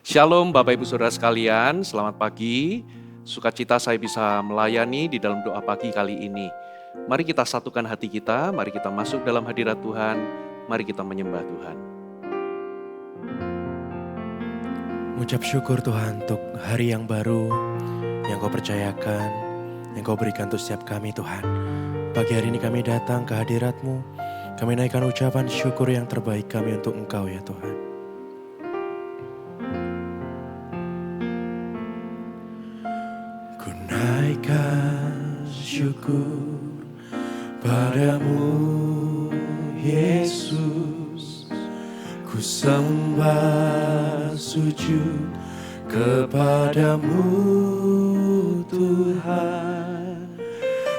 Shalom Bapak Ibu Saudara sekalian, selamat pagi. Sukacita saya bisa melayani di dalam doa pagi kali ini. Mari kita satukan hati kita, mari kita masuk dalam hadirat Tuhan, mari kita menyembah Tuhan. Mengucap syukur Tuhan untuk hari yang baru yang Kau percayakan, yang Kau berikan untuk setiap kami Tuhan. Pagi hari ini kami datang ke hadirat-Mu, kami naikkan ucapan syukur yang terbaik kami untuk Engkau ya Tuhan. Ku naikkan syukur padamu Yesus, ku sembah sujud kepadamu Tuhan.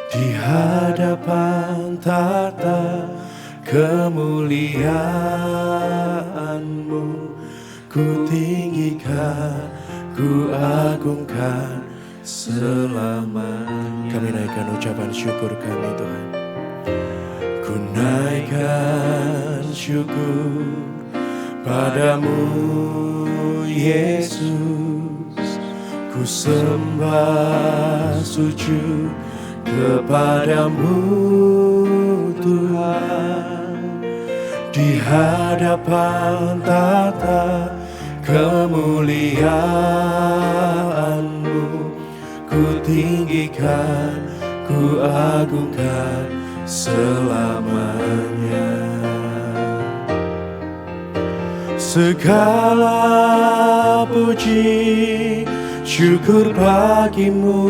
Di hadapan tata kemuliaan-Mu, ku tinggikan, ku agungkan selamanya. Kami naikkan ucapan syukur kami Tuhan. Ku naikkan syukur padamu Yesus, ku sembah sujud kepadamu Tuhan. Di hadapan tata kemuliaan-Mu, ku tinggikan, ku agungkan selamanya. Segala puji syukur bagimu,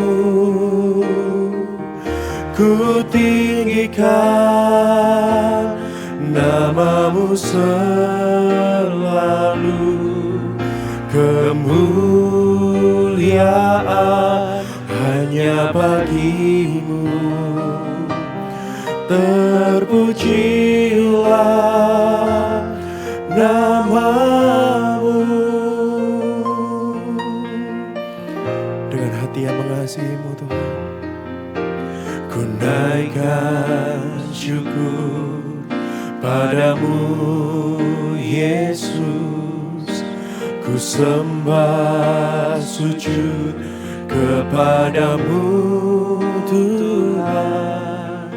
ku tinggikan nama-Mu selalu. Kemuliaan hanya bagi-Mu, terpujilah nama-Mu. Dengan hati yang mengasihi-Mu Tuhan, ku naikkan syukur padamu Yesus, ku sembah sujud kepadamu Tuhan.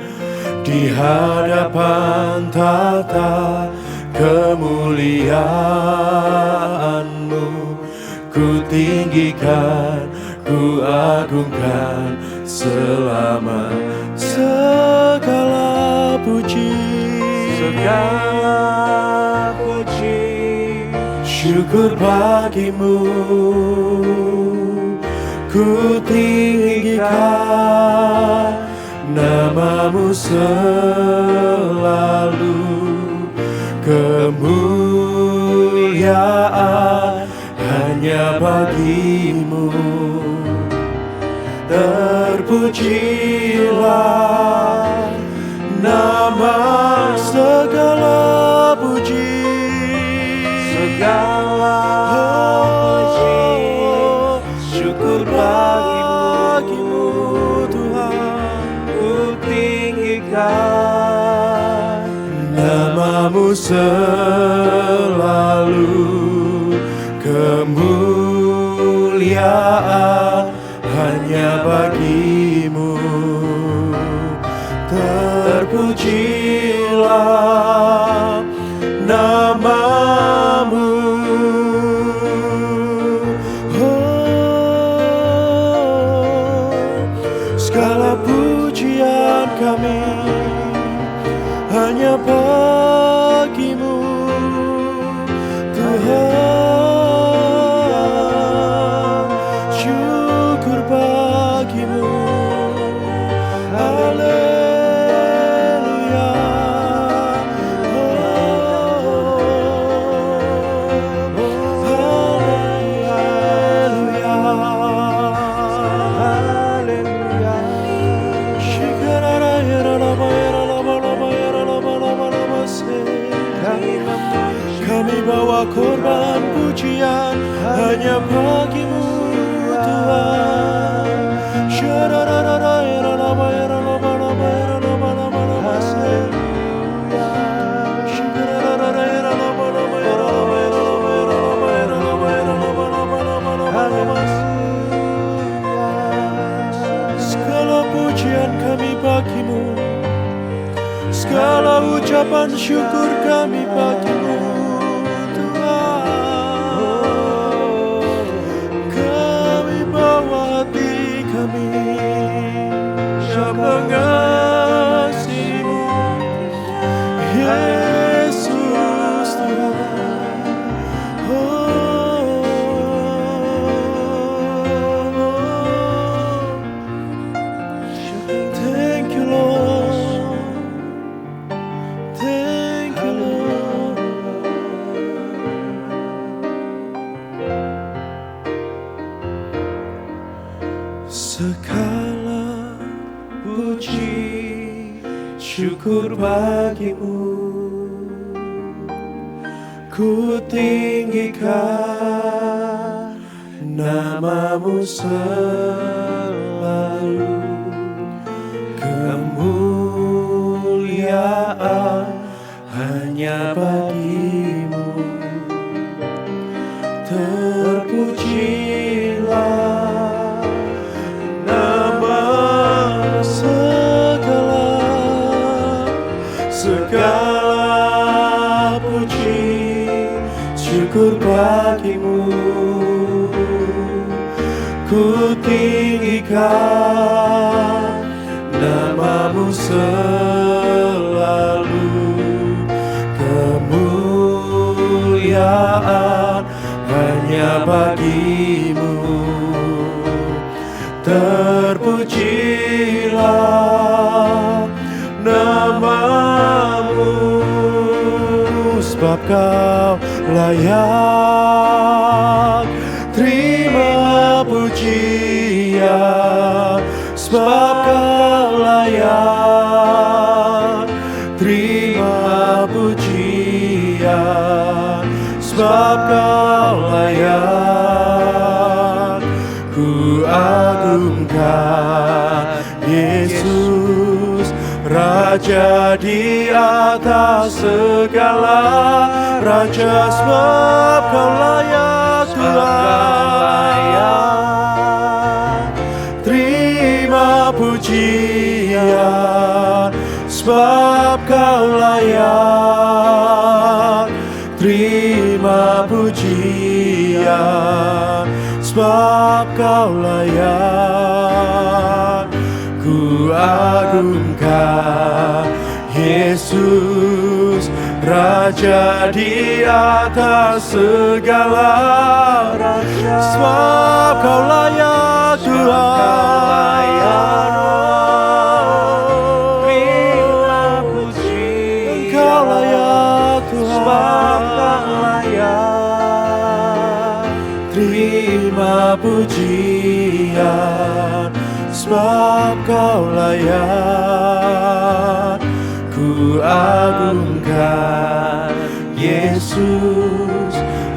Di hadapan tata kemuliaan-Mu, ku tinggikan, ku agungkan selama. Segala puji, syukur bagi-Mu, ku tinggikan nama-Mu selalu. Kemuliaan hanya bagi-Mu, terpujilah nama. Segala puji, syukur bagi-Mu Tuhan, ku tinggikan nama-Mu selalu. Kemuliaan hanya bagi-Mu, terpujilah nama-Mu. Segala pujian kami hanya bagi-Mu Tuhan. Syukur bagi-Mu, haleluya. Kami bawa korban pujian hanya bagi-Mu Tuhan. ucapan syukur kami bagimu Tuhan. Kami bawa hati kami yang mengasihimu Yesus Tuhan. Thank you Lord, thank you Lord. Segala puji syukur bagimu, ku tinggikan namamu selalu. Kemuliaan hanya bagimu, terpujilah nama segala puji syukur bagimu, ku tinggikan namamu selalu. Kemuliaan hanya bagimu, terpujilah namamu, sebab kau layak terima pujian, sebab kau layak terima pujian, sebab kau layak ku agungkan Yesus, Raja di atas segala raja, sebab kau layak Tuhan. Terima pujian, sebab kau layak terima pujian, sebab kau layak ku agungkan Yesus, Raja di atas segala raja, sebab kau layak Tuhan. Terima puji, Engkau layak Tuhan, sebab kau layak terima pujian, sebab kau layak ku agungkan Yesus,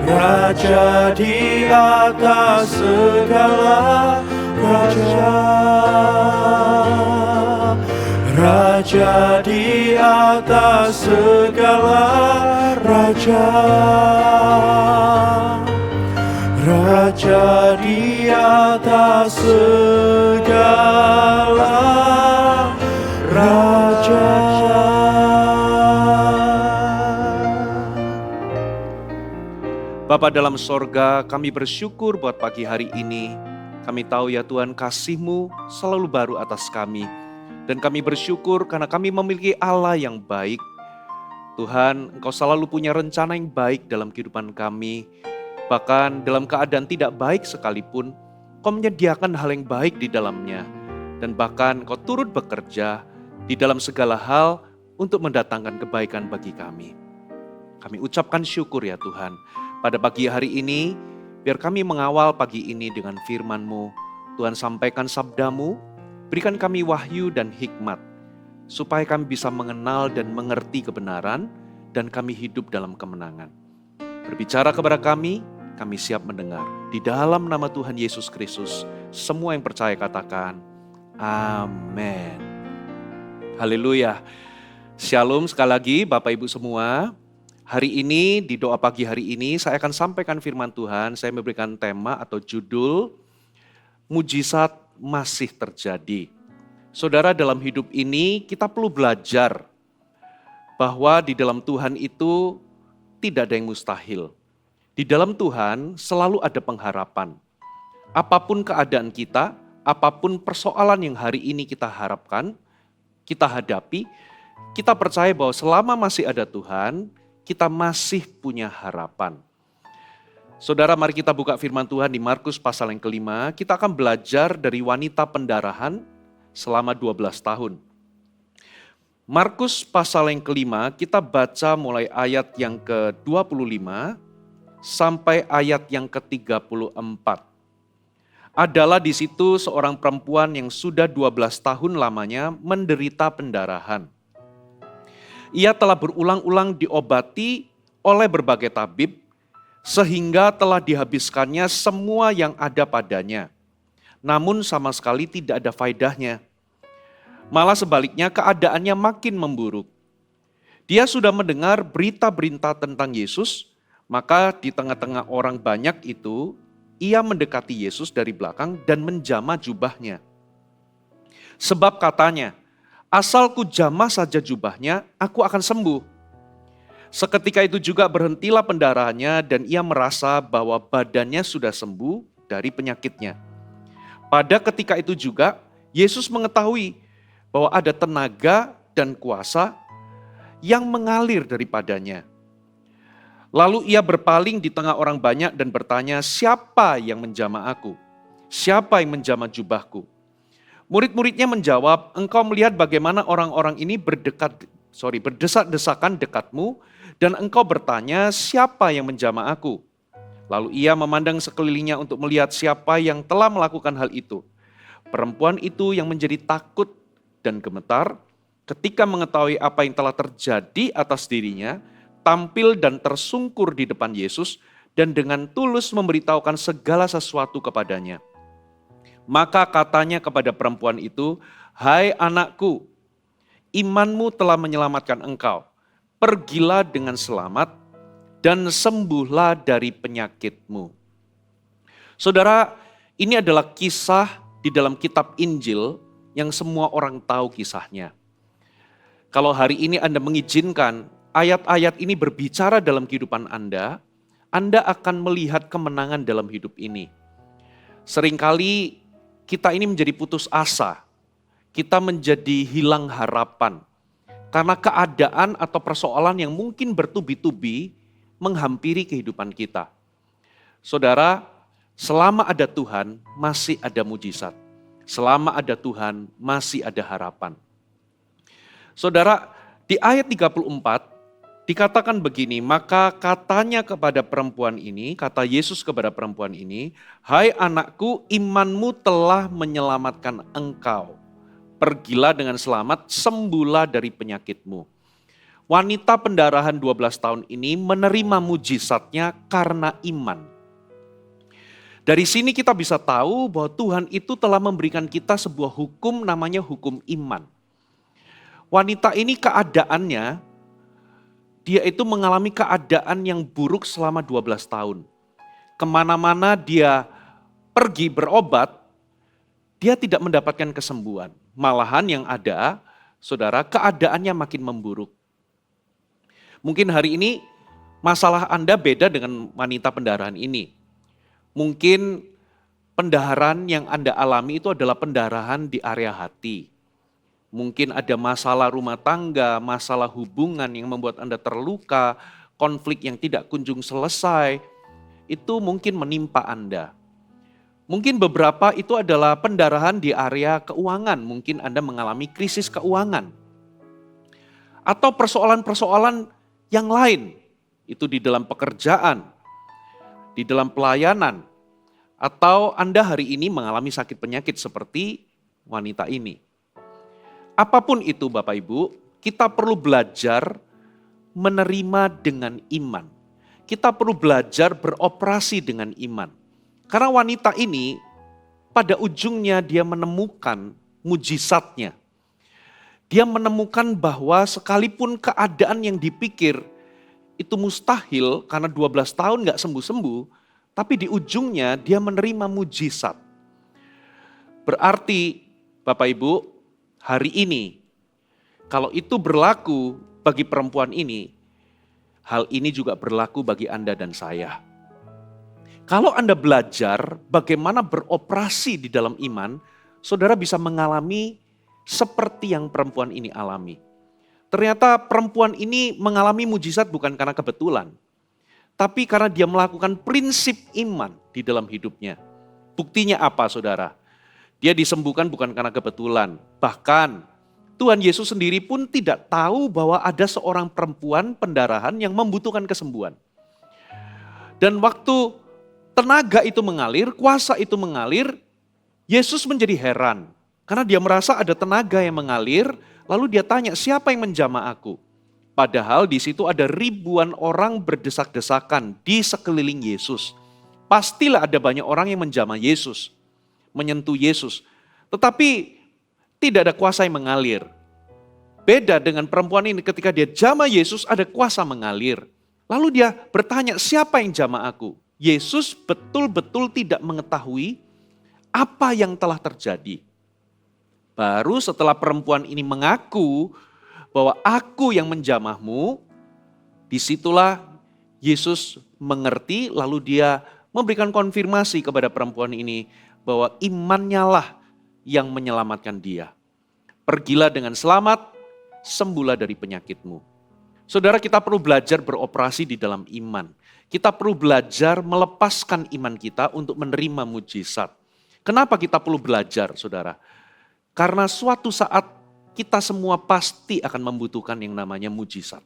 Raja di atas segala raja, Raja di atas segala raja, Raja di atas segala raja. Bapa dalam sorga, kami bersyukur buat pagi hari ini. Kami tahu ya Tuhan, kasih-Mu selalu baru atas kami. Dan kami bersyukur karena kami memiliki Allah yang baik. Tuhan, Engkau selalu punya rencana yang baik dalam kehidupan kami. Bahkan dalam keadaan tidak baik sekalipun, Engkau menyediakan hal yang baik di dalamnya. Dan bahkan Engkau turut bekerja di dalam segala hal untuk mendatangkan kebaikan bagi kami. Kami ucapkan syukur ya Tuhan. Pada pagi hari ini, biar kami mengawal pagi ini dengan firman-Mu. Tuhan, sampaikan sabda-Mu, berikan kami wahyu dan hikmat, supaya kami bisa mengenal dan mengerti kebenaran, dan kami hidup dalam kemenangan. Berbicara kepada kami siap mendengar. Di dalam nama Tuhan Yesus Kristus, semua yang percaya katakan, amin. Haleluya. Shalom sekali lagi Bapak Ibu semua. Hari ini, di doa pagi hari ini, saya akan sampaikan firman Tuhan. Saya memberikan tema atau judul, Mujizat Masih Terjadi. Saudara, dalam hidup ini kita perlu belajar bahwa di dalam Tuhan itu tidak ada yang mustahil. Di dalam Tuhan selalu ada pengharapan. Apapun keadaan kita, apapun persoalan yang hari ini kita harapkan, kita hadapi, kita percaya bahwa selama masih ada Tuhan, kita masih punya harapan. Saudara, mari kita buka firman Tuhan di Markus pasal yang kelima. Kita akan belajar dari wanita pendarahan selama 12 tahun. Markus pasal yang kelima, kita baca mulai ayat yang ke-25 sampai ayat yang ke-34. Adalah di situ seorang perempuan yang sudah 12 tahun lamanya menderita pendarahan. Ia telah berulang-ulang diobati oleh berbagai tabib, sehingga telah dihabiskannya semua yang ada padanya. Namun sama sekali tidak ada faedahnya. Malah sebaliknya keadaannya makin memburuk. Dia sudah mendengar berita-berita tentang Yesus, maka di tengah-tengah orang banyak itu, ia mendekati Yesus dari belakang dan menjamah jubahnya. Sebab katanya, asal ku jamah saja jubahnya, aku akan sembuh. Seketika itu juga berhentilah pendarahannya dan ia merasa bahwa badannya sudah sembuh dari penyakitnya. Pada ketika itu juga, Yesus mengetahui bahwa ada tenaga dan kuasa yang mengalir daripadanya. Lalu ia berpaling di tengah orang banyak dan bertanya, siapa yang menjamah aku? Siapa yang menjamah jubahku? Murid-muridnya menjawab, engkau melihat bagaimana orang-orang ini berdesak-desakan dekatmu, dan engkau bertanya, siapa yang menjamah aku? Lalu ia memandang sekelilingnya untuk melihat siapa yang telah melakukan hal itu. Perempuan itu yang menjadi takut dan gemetar ketika mengetahui apa yang telah terjadi atas dirinya, tampil dan tersungkur di depan Yesus dan dengan tulus memberitahukan segala sesuatu kepadanya. Maka katanya kepada perempuan itu, hai anakku, imanmu telah menyelamatkan engkau. Pergilah dengan selamat dan sembuhlah dari penyakitmu. Saudara, ini adalah kisah di dalam kitab Injil yang semua orang tahu kisahnya. Kalau hari ini Anda mengizinkan ayat-ayat ini berbicara dalam kehidupan Anda akan melihat kemenangan dalam hidup ini. Seringkali kita ini menjadi putus asa, kita menjadi hilang harapan, karena keadaan atau persoalan yang mungkin bertubi-tubi menghampiri kehidupan kita. Saudara, selama ada Tuhan masih ada mujizat. Selama ada Tuhan masih ada harapan. Saudara, di ayat 34, dikatakan begini, maka katanya kepada perempuan ini, kata Yesus kepada perempuan ini, hai anakku, imanmu telah menyelamatkan engkau. Pergilah dengan selamat, sembuhlah dari penyakitmu. Wanita pendarahan 12 tahun ini menerima mujizatnya karena iman. Dari sini kita bisa tahu bahwa Tuhan itu telah memberikan kita sebuah hukum namanya hukum iman. Wanita ini keadaannya, dia itu mengalami keadaan yang buruk selama 12 tahun. Kemana-mana dia pergi berobat, dia tidak mendapatkan kesembuhan. Malahan yang ada, saudara, keadaannya makin memburuk. Mungkin hari ini masalah Anda beda dengan wanita pendarahan ini. Mungkin pendarahan yang Anda alami itu adalah pendarahan di area hati. Mungkin ada masalah rumah tangga, masalah hubungan yang membuat Anda terluka, konflik yang tidak kunjung selesai, itu mungkin menimpa Anda. Mungkin beberapa itu adalah pendarahan di area keuangan, mungkin Anda mengalami krisis keuangan. Atau persoalan-persoalan yang lain, itu di dalam pekerjaan, di dalam pelayanan, atau Anda hari ini mengalami sakit penyakit seperti wanita ini. Apapun itu Bapak Ibu, kita perlu belajar menerima dengan iman. Kita perlu belajar beroperasi dengan iman. Karena wanita ini pada ujungnya dia menemukan mujizatnya. Dia menemukan bahwa sekalipun keadaan yang dipikir itu mustahil karena 12 tahun gak sembuh-sembuh, tapi di ujungnya dia menerima mujizat. Berarti Bapak Ibu, hari ini, kalau itu berlaku bagi perempuan ini, hal ini juga berlaku bagi Anda dan saya. Kalau Anda belajar bagaimana beroperasi di dalam iman, saudara bisa mengalami seperti yang perempuan ini alami. Ternyata perempuan ini mengalami mujizat bukan karena kebetulan, tapi karena dia melakukan prinsip iman di dalam hidupnya. Buktinya apa, saudara? Dia disembuhkan bukan karena kebetulan. Bahkan Tuhan Yesus sendiri pun tidak tahu bahwa ada seorang perempuan pendarahan yang membutuhkan kesembuhan. Dan waktu tenaga itu mengalir, kuasa itu mengalir, Yesus menjadi heran. Karena dia merasa ada tenaga yang mengalir, lalu dia tanya, siapa yang menjamah aku? Padahal di situ ada ribuan orang berdesak-desakan di sekeliling Yesus. Pastilah ada banyak orang yang menjamah Yesus, menyentuh Yesus. Tetapi tidak ada kuasa yang mengalir. Beda dengan perempuan ini, ketika dia jamah Yesus ada kuasa mengalir. Lalu dia bertanya, siapa yang jamah aku? Yesus betul-betul tidak mengetahui apa yang telah terjadi. Baru setelah perempuan ini mengaku bahwa aku yang menjamahmu, disitulah Yesus mengerti, lalu dia memberikan konfirmasi kepada perempuan ini bahwa imannya lah yang menyelamatkan dia. Pergilah dengan selamat, sembuhlah dari penyakitmu. Saudara, kita perlu belajar beroperasi di dalam iman. Kita perlu belajar melepaskan iman kita untuk menerima mujizat. Kenapa kita perlu belajar, saudara? Karena suatu saat kita semua pasti akan membutuhkan yang namanya mujizat.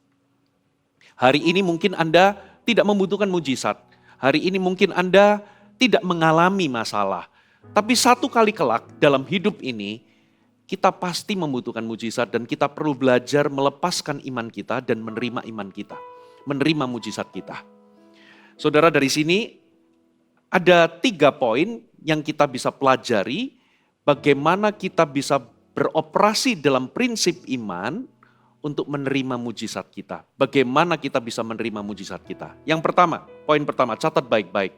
Hari ini mungkin Anda tidak membutuhkan mujizat. Hari ini mungkin Anda tidak mengalami masalah. Tapi satu kali kelak dalam hidup ini, kita pasti membutuhkan mujizat dan kita perlu belajar melepaskan iman kita dan menerima iman kita. Menerima mujizat kita. Saudara, dari sini ada 3 poin yang kita bisa pelajari bagaimana kita bisa beroperasi dalam prinsip iman untuk menerima mujizat kita. Bagaimana kita bisa menerima mujizat kita. Yang pertama, poin pertama, catat baik-baik.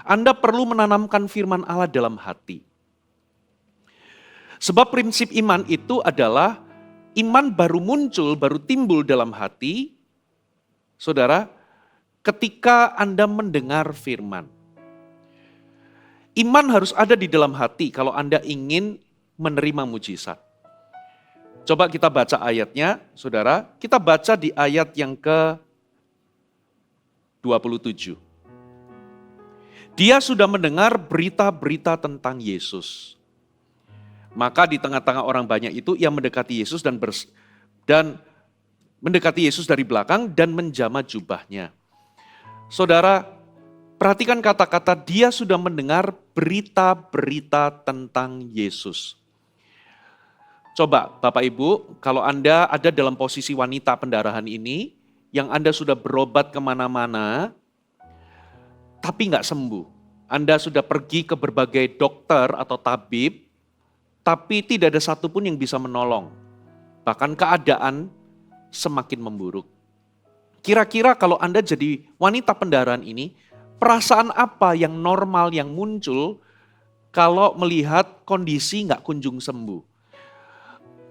Anda perlu menanamkan firman Allah dalam hati. Sebab prinsip iman itu adalah iman baru muncul, baru timbul dalam hati, saudara, ketika Anda mendengar firman. Iman harus ada di dalam hati kalau Anda ingin menerima mujizat. Coba kita baca ayatnya, saudara. Kita baca di ayat yang ke-27. Dia sudah mendengar berita-berita tentang Yesus. Maka di tengah-tengah orang banyak itu ia mendekati Yesus dan mendekati Yesus dari belakang dan menjamah jubahnya. Saudara, perhatikan kata-kata dia sudah mendengar berita-berita tentang Yesus. Coba Bapak Ibu, kalau Anda ada dalam posisi wanita pendarahan ini, yang Anda sudah berobat kemana-mana, tapi nggak sembuh. Anda sudah pergi ke berbagai dokter atau tabib, tapi tidak ada satupun yang bisa menolong. Bahkan keadaan semakin memburuk. Kira-kira kalau Anda jadi wanita pendarahan ini, perasaan apa yang normal yang muncul kalau melihat kondisi nggak kunjung sembuh?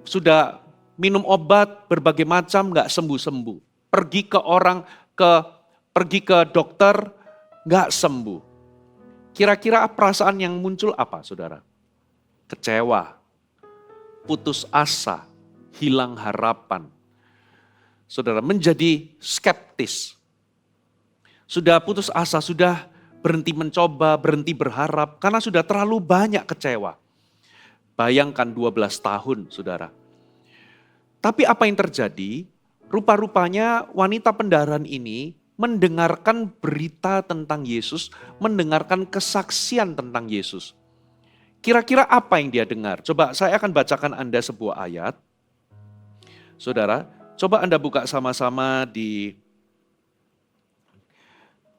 Sudah minum obat berbagai macam nggak sembuh-sembuh. Pergi ke dokter nggak sembuh. Kira-kira perasaan yang muncul apa, saudara? Kecewa, putus asa, hilang harapan. Saudara, menjadi skeptis. Sudah putus asa, sudah berhenti mencoba, berhenti berharap, karena sudah terlalu banyak kecewa. Bayangkan 12 tahun, saudara. Tapi apa yang terjadi? Rupa-rupanya wanita pendarahan ini mendengarkan berita tentang Yesus, mendengarkan kesaksian tentang Yesus. Kira-kira apa yang dia dengar? Coba saya akan bacakan Anda sebuah ayat. Saudara, coba Anda buka sama-sama di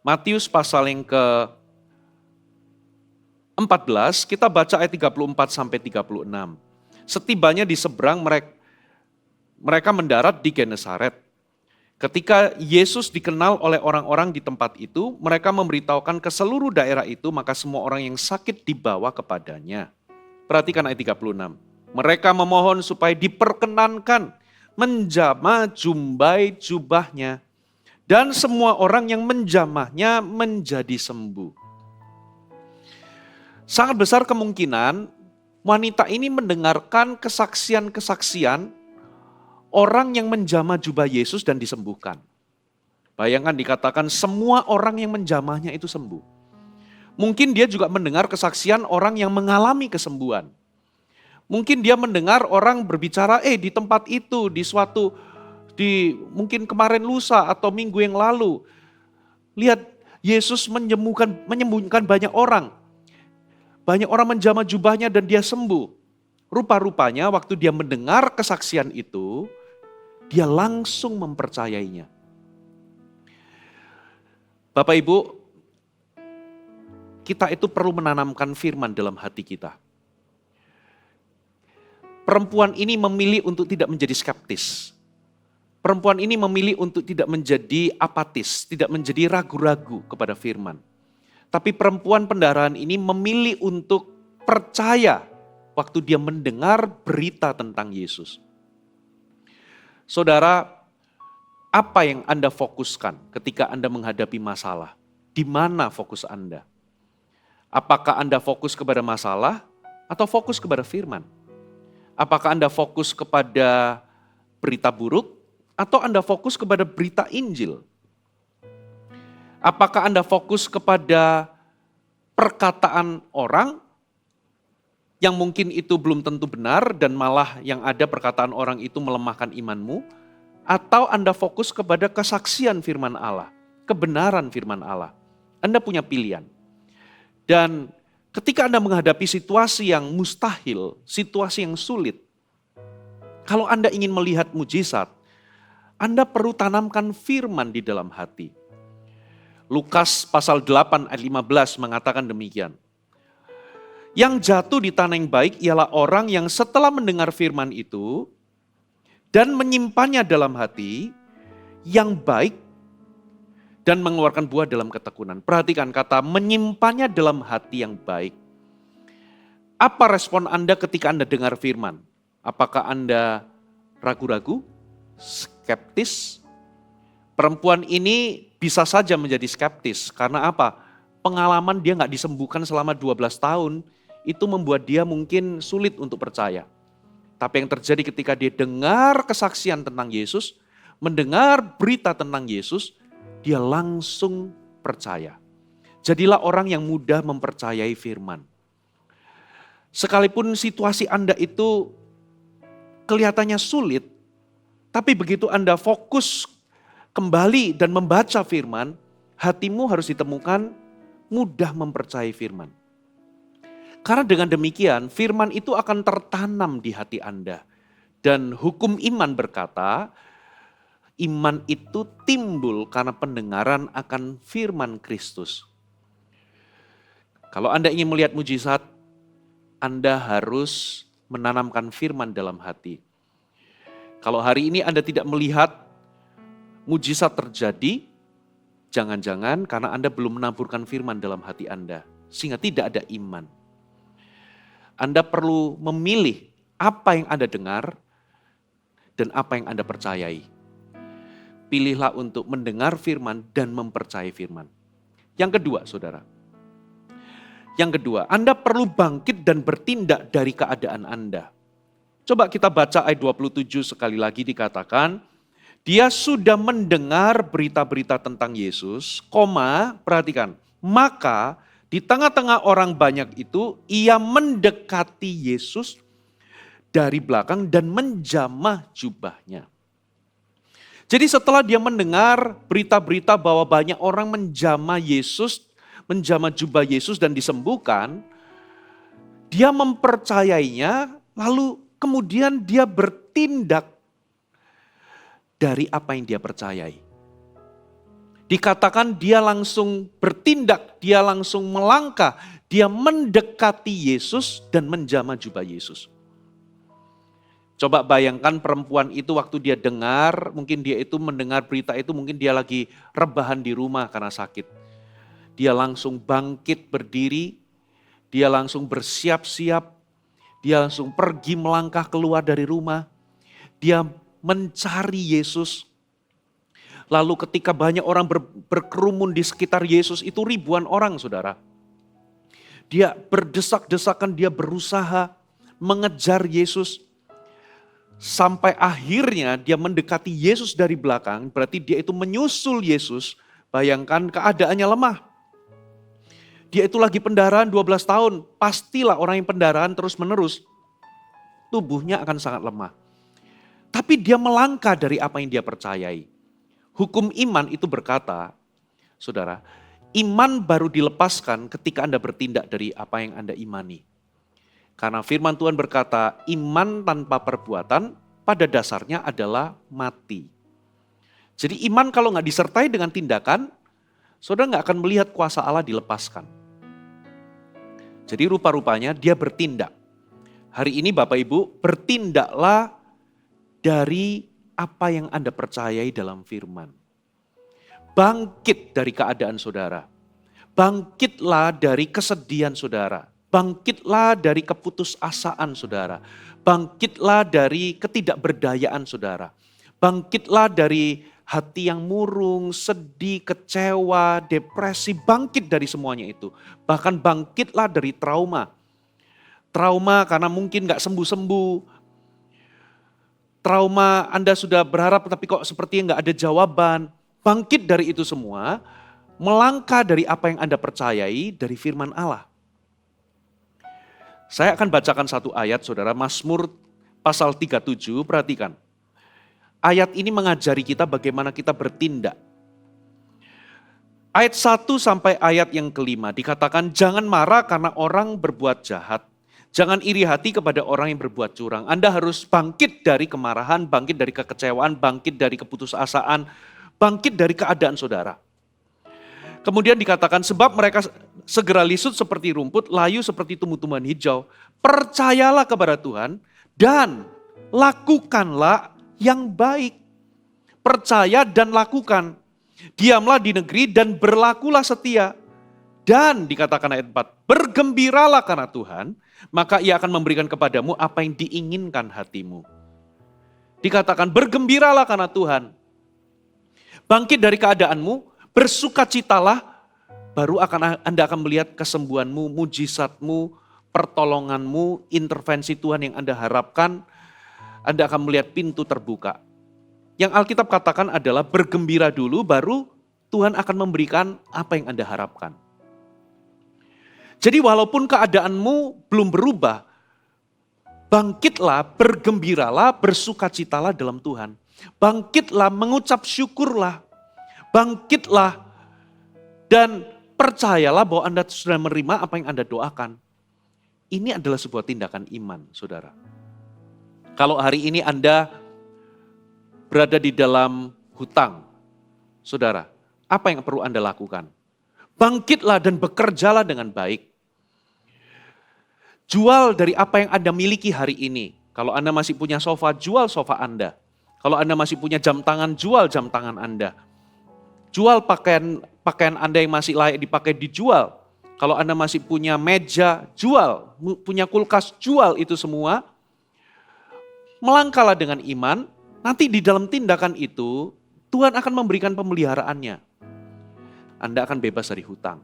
Matius pasal yang ke-14, kita baca ayat 34 sampai 36. Setibanya di seberang mereka mendarat di Genesaret. Ketika Yesus dikenal oleh orang-orang di tempat itu, mereka memberitahukan ke seluruh daerah itu, maka semua orang yang sakit dibawa kepadanya. Perhatikan ayat 36. Mereka memohon supaya diperkenankan menjamah jumbai jubahnya, dan semua orang yang menjamahnya menjadi sembuh. Sangat besar kemungkinan wanita ini mendengarkan kesaksian-kesaksian orang yang menjamah jubah Yesus dan disembuhkan. Bayangkan dikatakan semua orang yang menjamahnya itu sembuh. Mungkin dia juga mendengar kesaksian orang yang mengalami kesembuhan. Mungkin dia mendengar orang berbicara, di tempat itu, mungkin kemarin lusa atau minggu yang lalu. Lihat, Yesus menyembuhkan banyak orang. Banyak orang menjamah jubahnya dan dia sembuh. Rupa-rupanya waktu dia mendengar kesaksian itu, dia langsung mempercayainya. Bapak Ibu, kita itu perlu menanamkan firman dalam hati kita. Perempuan ini memilih untuk tidak menjadi skeptis. Perempuan ini memilih untuk tidak menjadi apatis, tidak menjadi ragu-ragu kepada firman. Tapi perempuan pendarahan ini memilih untuk percaya waktu dia mendengar berita tentang Yesus. Saudara, apa yang Anda fokuskan ketika Anda menghadapi masalah? Di mana fokus Anda? Apakah Anda fokus kepada masalah atau fokus kepada firman? Apakah Anda fokus kepada berita buruk atau Anda fokus kepada berita Injil? Apakah Anda fokus kepada perkataan orang yang mungkin itu belum tentu benar dan malah yang ada perkataan orang itu melemahkan imanmu? Atau Anda fokus kepada kesaksian firman Allah, kebenaran firman Allah? Anda punya pilihan. Dan ketika Anda menghadapi situasi yang mustahil, situasi yang sulit, kalau Anda ingin melihat mujizat, Anda perlu tanamkan firman di dalam hati. Lukas pasal 8 ayat 15 mengatakan demikian. Yang jatuh di tanah yang baik ialah orang yang setelah mendengar firman itu dan menyimpannya dalam hati yang baik dan mengeluarkan buah dalam ketekunan. Perhatikan kata menyimpannya dalam hati yang baik. Apa respon Anda ketika Anda dengar firman? Apakah Anda ragu-ragu, skeptis? Perempuan ini bisa saja menjadi skeptis. Karena apa? Pengalaman dia nggak disembuhkan selama 12 tahun, itu membuat dia mungkin sulit untuk percaya. Tapi yang terjadi ketika dia dengar kesaksian tentang Yesus, mendengar berita tentang Yesus, dia langsung percaya. Jadilah orang yang mudah mempercayai firman. Sekalipun situasi Anda itu kelihatannya sulit, tapi begitu Anda fokus kembali dan membaca firman, hatimu harus ditemukan mudah mempercayai firman. Karena dengan demikian firman itu akan tertanam di hati Anda. Dan hukum iman berkata, iman itu timbul karena pendengaran akan firman Kristus. Kalau Anda ingin melihat mujizat, Anda harus menanamkan firman dalam hati. Kalau hari ini Anda tidak melihat mujizat terjadi, jangan-jangan karena Anda belum menaburkan firman dalam hati Anda, sehingga tidak ada iman. Anda perlu memilih apa yang Anda dengar dan apa yang Anda percayai. Pilihlah untuk mendengar firman dan mempercayai firman. Yang kedua, saudara. Yang kedua, Anda perlu bangkit dan bertindak dari keadaan Anda. Coba kita baca ayat 27 sekali lagi dikatakan, dia sudah mendengar berita-berita tentang Yesus, perhatikan, maka di tengah-tengah orang banyak itu, ia mendekati Yesus dari belakang dan menjamah jubahnya. Jadi setelah dia mendengar berita-berita bahwa banyak orang menjamah Yesus, menjamah jubah Yesus dan disembuhkan, dia mempercayainya, lalu kemudian dia bertindak dari apa yang dia percayai. Dikatakan dia langsung bertindak, dia langsung melangkah, dia mendekati Yesus dan menjamah jubah Yesus. Coba bayangkan perempuan itu waktu dia dengar, mungkin dia itu mendengar berita itu, mungkin dia lagi rebahan di rumah karena sakit. Dia langsung bangkit berdiri, dia langsung bersiap-siap, dia langsung pergi melangkah keluar dari rumah. Dia mencari Yesus. Lalu ketika banyak orang berkerumun di sekitar Yesus, itu ribuan orang saudara. Dia berdesak-desakan, dia berusaha mengejar Yesus. Sampai akhirnya dia mendekati Yesus dari belakang, berarti dia itu menyusul Yesus. Bayangkan keadaannya lemah. Dia itu lagi pendarahan 12 tahun, pastilah orang yang pendarahan terus menerus, tubuhnya akan sangat lemah. Tapi dia melangkah dari apa yang dia percayai. Hukum iman itu berkata, saudara, iman baru dilepaskan ketika Anda bertindak dari apa yang Anda imani. Karena firman Tuhan berkata, iman tanpa perbuatan pada dasarnya adalah mati. Jadi iman kalau nggak disertai dengan tindakan, saudara nggak akan melihat kuasa Allah dilepaskan. Jadi rupa-rupanya dia bertindak. Hari ini Bapak Ibu, bertindaklah dari apa yang Anda percayai dalam firman. Bangkit dari keadaan saudara. Bangkitlah dari kesedihan saudara. Bangkitlah dari keputusasaan saudara. Bangkitlah dari ketidakberdayaan saudara. Bangkitlah dari hati yang murung, sedih, kecewa, depresi. Bangkit dari semuanya itu. Bahkan bangkitlah dari trauma. Trauma karena mungkin gak sembuh-sembuh. Trauma Anda sudah berharap tapi kok sepertinya nggak ada jawaban. Bangkit dari itu semua, melangkah dari apa yang Anda percayai dari firman Allah. Saya akan bacakan satu ayat saudara, Mazmur pasal 37, perhatikan. Ayat ini mengajari kita bagaimana kita bertindak. Ayat 1 sampai ayat yang kelima dikatakan jangan marah karena orang berbuat jahat. Jangan iri hati kepada orang yang berbuat curang. Anda harus bangkit dari kemarahan, bangkit dari kekecewaan, bangkit dari keputusasaan, bangkit dari keadaan saudara. Kemudian dikatakan sebab mereka segera lisut seperti rumput, layu seperti tumbuh-tumbuhan hijau. Percayalah kepada Tuhan dan lakukanlah yang baik. Percaya dan lakukan. Diamlah di negeri dan berlakulah setia. Dan dikatakan ayat 4, bergembiralah karena Tuhan, maka ia akan memberikan kepadamu apa yang diinginkan hatimu. Dikatakan bergembiralah karena Tuhan. Bangkit dari keadaanmu, bersukacitalah, baru Anda akan melihat kesembuhanmu, mujizatmu, pertolonganmu, intervensi Tuhan yang Anda harapkan. Anda akan melihat pintu terbuka. Yang Alkitab katakan adalah bergembira dulu, baru Tuhan akan memberikan apa yang Anda harapkan. Jadi walaupun keadaanmu belum berubah, bangkitlah, bergembiralah, bersukacitalah dalam Tuhan. Bangkitlah, mengucap syukurlah. Bangkitlah dan percayalah bahwa Anda sudah menerima apa yang Anda doakan. Ini adalah sebuah tindakan iman, saudara. Kalau hari ini Anda berada di dalam hutang, saudara, apa yang perlu Anda lakukan? Bangkitlah dan bekerjalah dengan baik. Jual dari apa yang Anda miliki hari ini. Kalau Anda masih punya sofa, jual sofa Anda. Kalau Anda masih punya jam tangan, jual jam tangan Anda. Jual pakaian Anda yang masih layak dipakai, dijual. Kalau Anda masih punya meja, jual. Punya kulkas, jual itu semua. Melangkahlah dengan iman, nanti di dalam tindakan itu, Tuhan akan memberikan pemeliharaannya. Anda akan bebas dari hutang.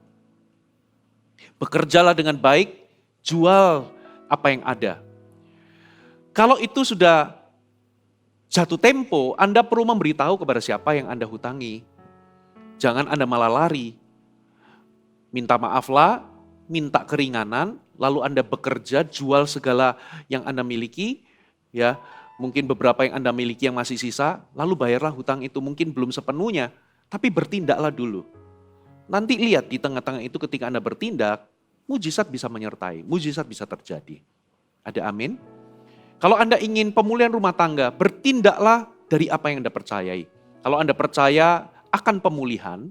Bekerjalah dengan baik, jual apa yang ada. Kalau itu sudah jatuh tempo, Anda perlu memberitahu kepada siapa yang Anda hutangi. Jangan Anda malah lari. Minta maaflah, minta keringanan, lalu Anda bekerja, jual segala yang Anda miliki, ya, mungkin beberapa yang Anda miliki yang masih sisa, lalu bayarlah hutang itu, mungkin belum sepenuhnya, tapi bertindaklah dulu. Nanti lihat di tengah-tengah itu ketika Anda bertindak, mujizat bisa menyertai, mujizat bisa terjadi. Ada amin? Kalau Anda ingin pemulihan rumah tangga, bertindaklah dari apa yang Anda percayai. Kalau Anda percaya akan pemulihan,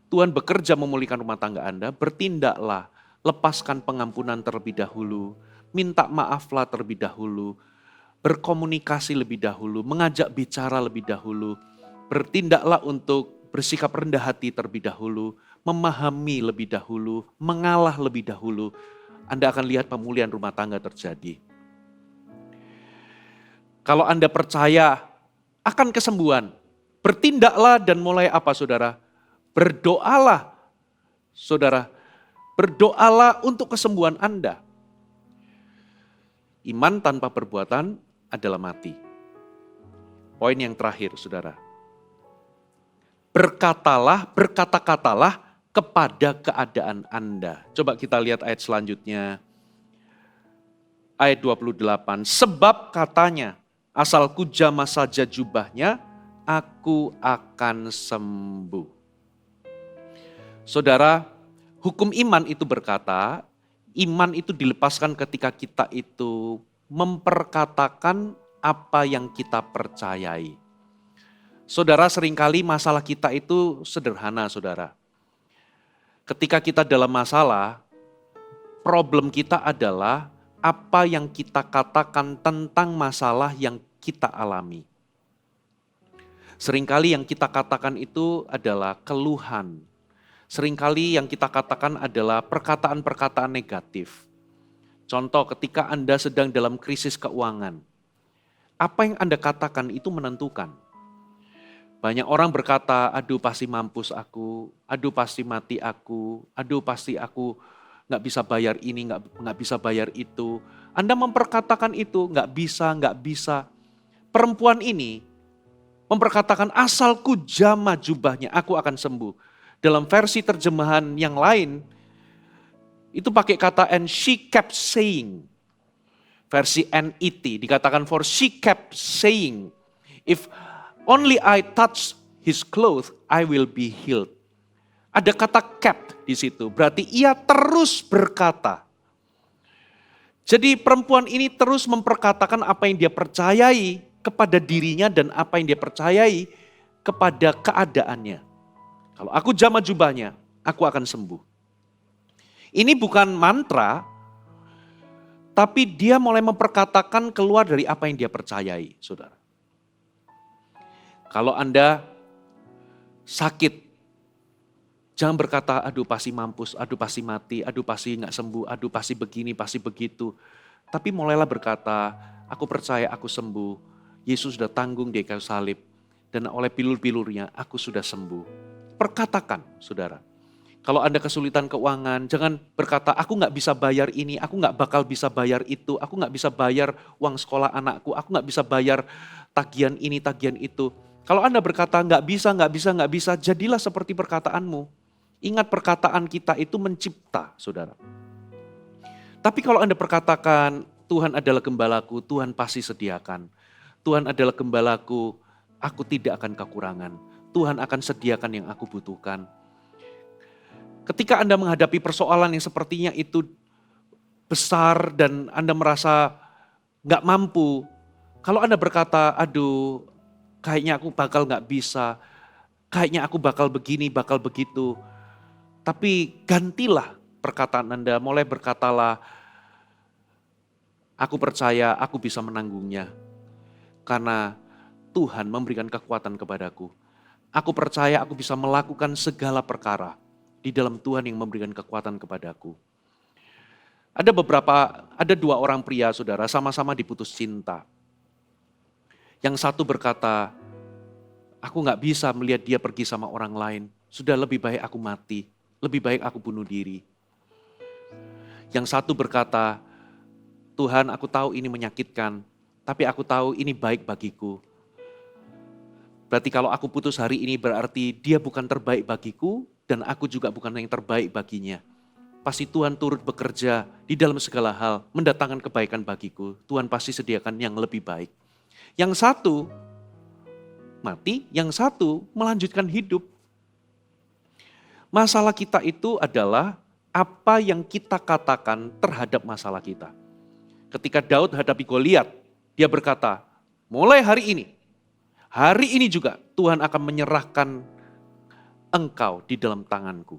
Tuhan bekerja memulihkan rumah tangga Anda, bertindaklah, lepaskan pengampunan terlebih dahulu, minta maaflah terlebih dahulu, berkomunikasi lebih dahulu, mengajak bicara lebih dahulu, bertindaklah untuk bersikap rendah hati terlebih dahulu, memahami lebih dahulu, mengalah lebih dahulu. Anda akan lihat pemulihan rumah tangga terjadi. Kalau Anda percaya akan kesembuhan. Bertindaklah dan mulai apa saudara? Berdoalah saudara. Berdoalah untuk kesembuhan Anda. Iman tanpa perbuatan adalah mati. Poin yang terakhir saudara. Berkata-katalah kepada keadaan Anda. Coba kita lihat ayat selanjutnya. Ayat 28. Sebab katanya, asalku jamah saja jubahnya, aku akan sembuh. Saudara, hukum iman itu berkata, iman itu dilepaskan ketika kita itu memperkatakan apa yang kita percayai. Saudara, seringkali masalah kita itu sederhana, saudara. Ketika kita dalam masalah, problem kita adalah apa yang kita katakan tentang masalah yang kita alami. Seringkali yang kita katakan itu adalah keluhan. Seringkali yang kita katakan adalah perkataan-perkataan negatif. Contoh, ketika Anda sedang dalam krisis keuangan, apa yang Anda katakan itu menentukan. Banyak orang berkata, aduh pasti mampus aku, aduh pasti mati aku, aduh pasti aku nggak bisa bayar ini, nggak bisa bayar itu. Anda memperkatakan itu, nggak bisa. Perempuan ini memperkatakan asalku jamah jubahnya, aku akan sembuh. Dalam versi terjemahan yang lain, itu pakai kata and she kept saying. Versi NET dikatakan for she kept saying, if only I touch his clothes, I will be healed. Ada kata kept di situ, berarti ia terus berkata. Jadi perempuan ini terus memperkatakan apa yang dia percayai kepada dirinya dan apa yang dia percayai kepada keadaannya. Kalau aku jamah jubahnya, aku akan sembuh. Ini bukan mantra, tapi dia mulai memperkatakan keluar dari apa yang dia percayai, saudara. Kalau Anda sakit, jangan berkata, aduh pasti mampus, aduh pasti mati, aduh pasti nggak sembuh, aduh pasti begini, pasti begitu. Tapi mulailah berkata, aku percaya aku sembuh, Yesus sudah tanggung di kayu salib, dan oleh pilur-pilurnya aku sudah sembuh. Perkatakan, saudara. Kalau Anda kesulitan keuangan, jangan berkata, aku nggak bisa bayar ini, aku nggak bakal bisa bayar itu, aku nggak bisa bayar uang sekolah anakku, aku nggak bisa bayar tagihan ini, tagihan itu. Kalau Anda berkata nggak bisa, jadilah seperti perkataanmu. Ingat perkataan kita itu mencipta, saudara. Tapi kalau Anda perkatakan, Tuhan adalah gembalaku, Tuhan pasti sediakan. Tuhan adalah gembalaku, aku tidak akan kekurangan. Tuhan akan sediakan yang aku butuhkan. Ketika Anda menghadapi persoalan yang sepertinya itu besar dan Anda merasa nggak mampu, kalau Anda berkata, aduh kayaknya aku bakal nggak bisa, kayaknya aku bakal begini, bakal begitu. Tapi gantilah perkataan Anda, mulai berkatalah, aku percaya aku bisa menanggungnya. Karena Tuhan memberikan kekuatan kepadaku. Aku percaya aku bisa melakukan segala perkara di dalam Tuhan yang memberikan kekuatan kepadaku. Ada dua orang pria saudara sama-sama diputus cinta. Yang satu berkata, aku gak bisa melihat dia pergi sama orang lain. Sudah lebih baik aku mati, lebih baik aku bunuh diri. Yang satu berkata, Tuhan aku tahu ini menyakitkan, tapi aku tahu ini baik bagiku. Berarti kalau aku putus hari ini berarti dia bukan terbaik bagiku dan aku juga bukan yang terbaik baginya. Pasti Tuhan turut bekerja di dalam segala hal, mendatangkan kebaikan bagiku. Tuhan pasti sediakan yang lebih baik. Yang satu mati, yang satu melanjutkan hidup. Masalah kita itu adalah apa yang kita katakan terhadap masalah kita. Ketika Daud hadapi Goliat, dia berkata, mulai hari ini juga Tuhan akan menyerahkan engkau di dalam tanganku.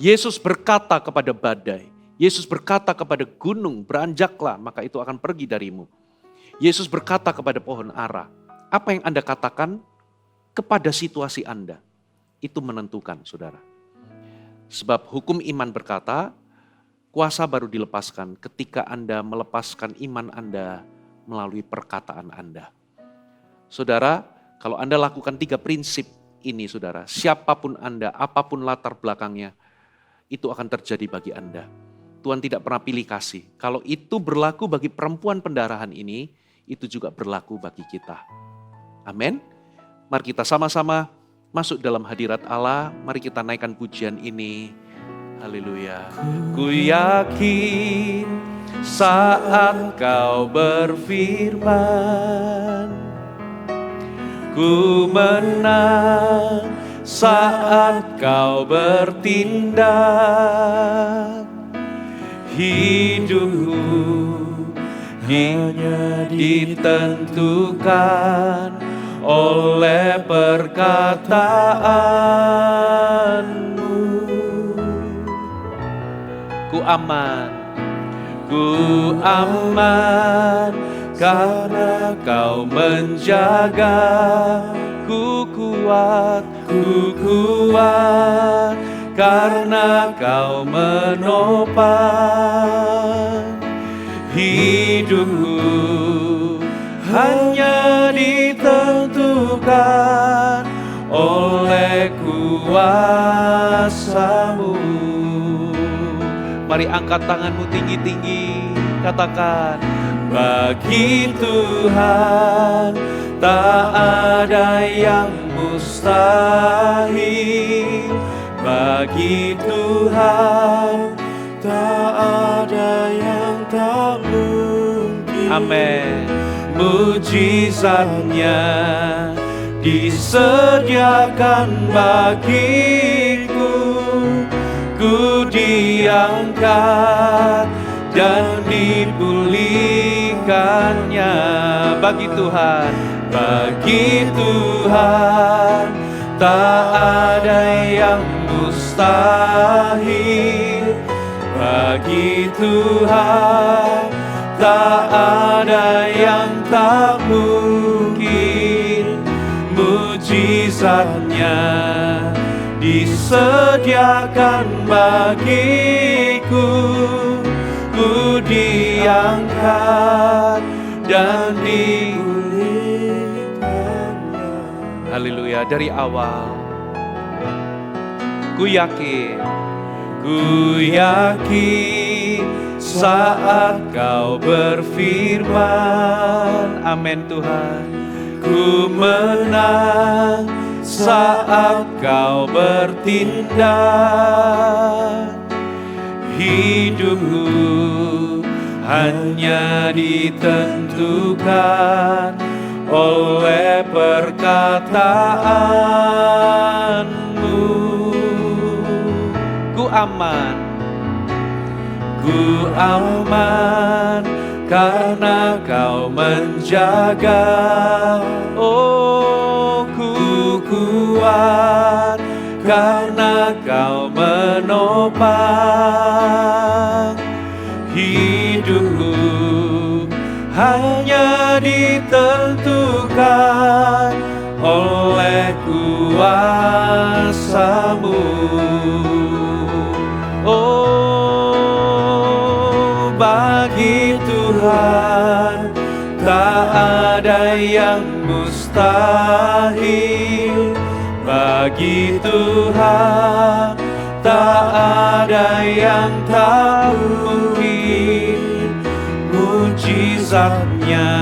Yesus berkata kepada badai, Yesus berkata kepada gunung, beranjaklah maka itu akan pergi darimu. Yesus berkata kepada pohon ara, apa yang Anda katakan kepada situasi Anda, itu menentukan saudara. Sebab hukum iman berkata, kuasa baru dilepaskan ketika Anda melepaskan iman Anda melalui perkataan Anda. Saudara, kalau Anda lakukan 3 prinsip ini saudara, siapapun Anda, apapun latar belakangnya, itu akan terjadi bagi Anda. Tuhan tidak pernah pilih kasih. Kalau itu berlaku bagi perempuan pendarahan ini, itu juga berlaku bagi kita. Amin. Mari kita sama-sama masuk dalam hadirat Allah. Mari kita naikkan pujian ini. Haleluya. Ku yakin saat kau berfirman, ku menang saat kau bertindak. Hidupku hanya ditentukan oleh perkataanmu. Ku aman karena kau menjaga. Ku kuat karena kau menopang. Hidupku hanya ditentukan oleh kuasa-Mu. Mari angkat tanganmu tinggi-tinggi, katakan, bagi Tuhan tak ada yang mustahil. Bagi Tuhan tak ada yang tak mungkin. Amin. Mujizatnya disediakan bagiku. Ku diangkat dan dipulihkannya. Bagi Tuhan tak ada yang mustahil. Bagi Tuhan tak ada yang tak mungkin. Mujizatnya disediakan bagiku. Ku diangkat dan dipulihkannya. Haleluya. Dari awal ku yakin saat kau berfirman. Amin Tuhan. Ku menang saat kau bertindak. Hidupku hanya ditentukan oleh perkataanmu. Ku aman karena kau menjaga. Oh, ku kuat karena kau menopang. Hidupku hanya ditentukan oleh kuasa-Mu. Oh, bagi Tuhan tak ada yang mustahil. Bagi Tuhan tak ada yang tak mungkin. Mujizatnya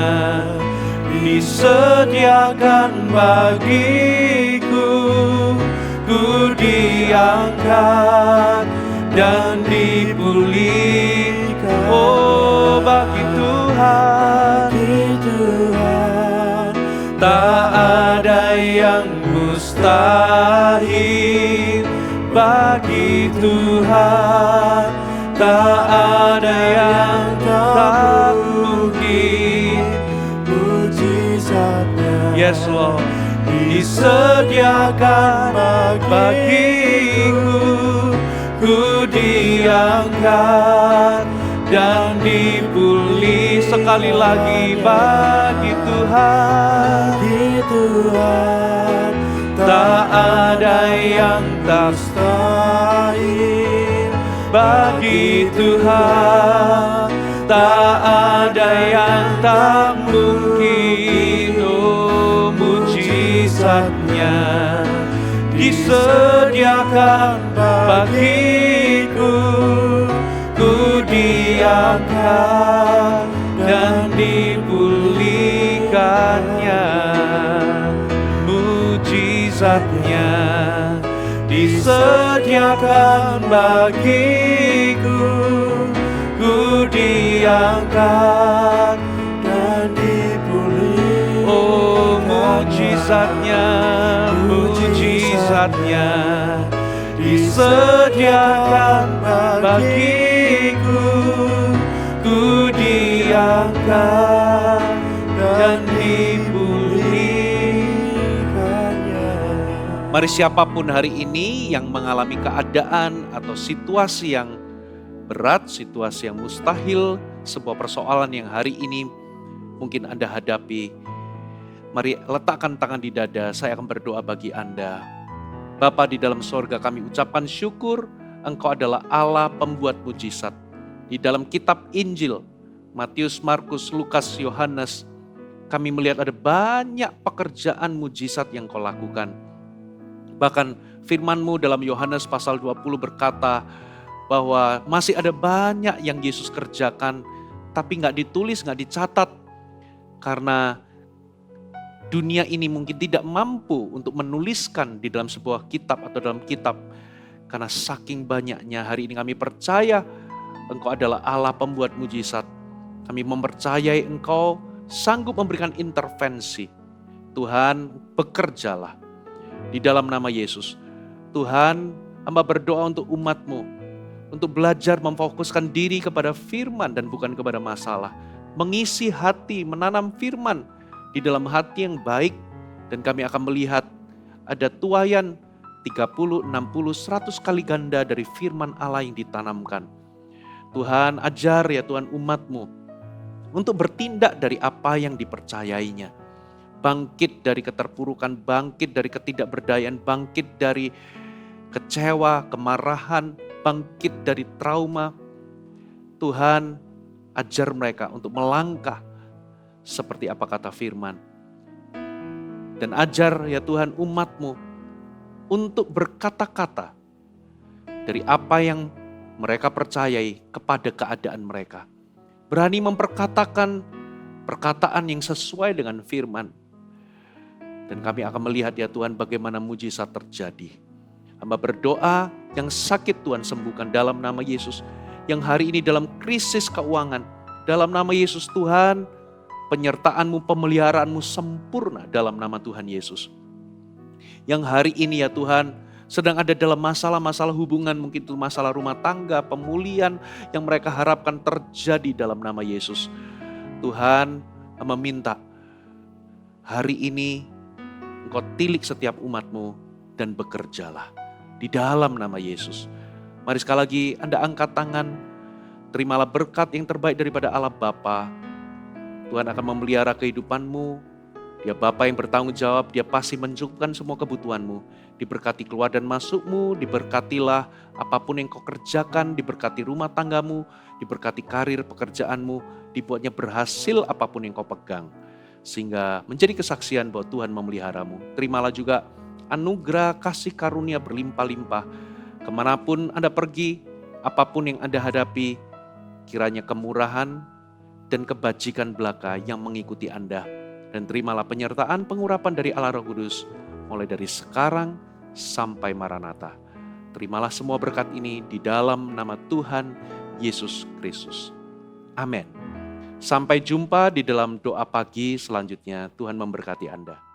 disediakan bagiku. Ku diangkat dan dipulihkan. Oh, bagi Tuhan tak ada yang mustahil. Bagi Tuhan tak ada yang tak mungkin. Mujizatnya, yes Lord, disediakan bagiku. Ku diangkat dan dipulih. Sekali lagi, bagi Tuhan tak ada yang tak mustahil. Bagi Tuhan tak ada yang tak mungkin. Oh, disediakan bagiku. Ku diangkat dan dipulihkannya, mujizatnya disediakan bagiku. Ku diangkat dan dipulihkannya. Oh, mujizatnya, mujizatnya disediakan bagiku. Ku diangkat dan dipulihkannya. Mari siapapun hari ini yang mengalami keadaan atau situasi yang berat, situasi yang mustahil, sebuah persoalan yang hari ini mungkin Anda hadapi, mari letakkan tangan di dada, saya akan berdoa bagi Anda. Bapa di dalam sorga, kami ucapkan syukur, Engkau adalah Allah pembuat mujizat. Di dalam kitab Injil, Matius, Markus, Lukas, Yohanes, kami melihat ada banyak pekerjaan mujizat yang Kau lakukan. Bahkan firman-Mu dalam Yohanes pasal 20 berkata bahwa masih ada banyak yang Yesus kerjakan, tapi gak ditulis, gak dicatat. Karena dunia ini mungkin tidak mampu untuk menuliskan di dalam sebuah kitab atau dalam kitab. Karena saking banyaknya, hari ini kami percaya Engkau adalah Allah pembuat mujizat. Kami mempercayai Engkau sanggup memberikan intervensi. Tuhan, bekerjalah di dalam nama Yesus. Tuhan, hamba berdoa untuk umat-Mu, untuk belajar memfokuskan diri kepada firman dan bukan kepada masalah. Mengisi hati, menanam firman di dalam hati yang baik. Dan kami akan melihat ada tuaian 30, 60, 100 kali ganda dari firman Allah yang ditanamkan. Tuhan, ajar ya Tuhan umat-Mu untuk bertindak dari apa yang dipercayainya. Bangkit dari keterpurukan, bangkit dari ketidakberdayaan, bangkit dari kecewa, kemarahan, bangkit dari trauma. Tuhan, ajar mereka untuk melangkah seperti apa kata firman. Dan ajar ya Tuhan umat-Mu untuk berkata-kata dari apa yang mereka percayai kepada keadaan mereka. Berani memperkatakan perkataan yang sesuai dengan firman. Dan kami akan melihat ya Tuhan bagaimana mujizat terjadi. Hamba berdoa yang sakit Tuhan sembuhkan dalam nama Yesus. Yang hari ini dalam krisis keuangan. Dalam nama Yesus Tuhan, penyertaan-Mu, pemeliharaanmu sempurna dalam nama Tuhan Yesus. Yang hari ini ya Tuhan, sedang ada dalam masalah-masalah hubungan, mungkin itu masalah rumah tangga, pemulihan yang mereka harapkan terjadi dalam nama Yesus. Tuhan, meminta hari ini Engkau tilik setiap umat-Mu dan bekerjalah di dalam nama Yesus. Mari sekali lagi Anda angkat tangan, terimalah berkat yang terbaik daripada Allah Bapa. Tuhan akan memelihara kehidupan-Mu. Dia Bapa yang bertanggung jawab, Dia pasti mencukupkan semua kebutuhan-Mu. Diberkati keluar dan masuk-Mu, diberkatilah apapun yang Kau kerjakan, diberkati rumah tangga-Mu, diberkati karir pekerjaan-Mu, dibuatnya berhasil apapun yang Kau pegang. Sehingga menjadi kesaksian bahwa Tuhan memelihara-Mu. Terimalah juga anugerah kasih karunia berlimpah-limpah. Kemanapun Anda pergi, apapun yang Anda hadapi, kiranya kemurahan dan kebajikan belaka yang mengikuti Anda. Dan terimalah penyertaan pengurapan dari Allah Roh Kudus, mulai dari sekarang sampai Maranatha. Terimalah semua berkat ini di dalam nama Tuhan Yesus Kristus. Amin. Sampai jumpa di dalam doa pagi selanjutnya. Tuhan memberkati Anda.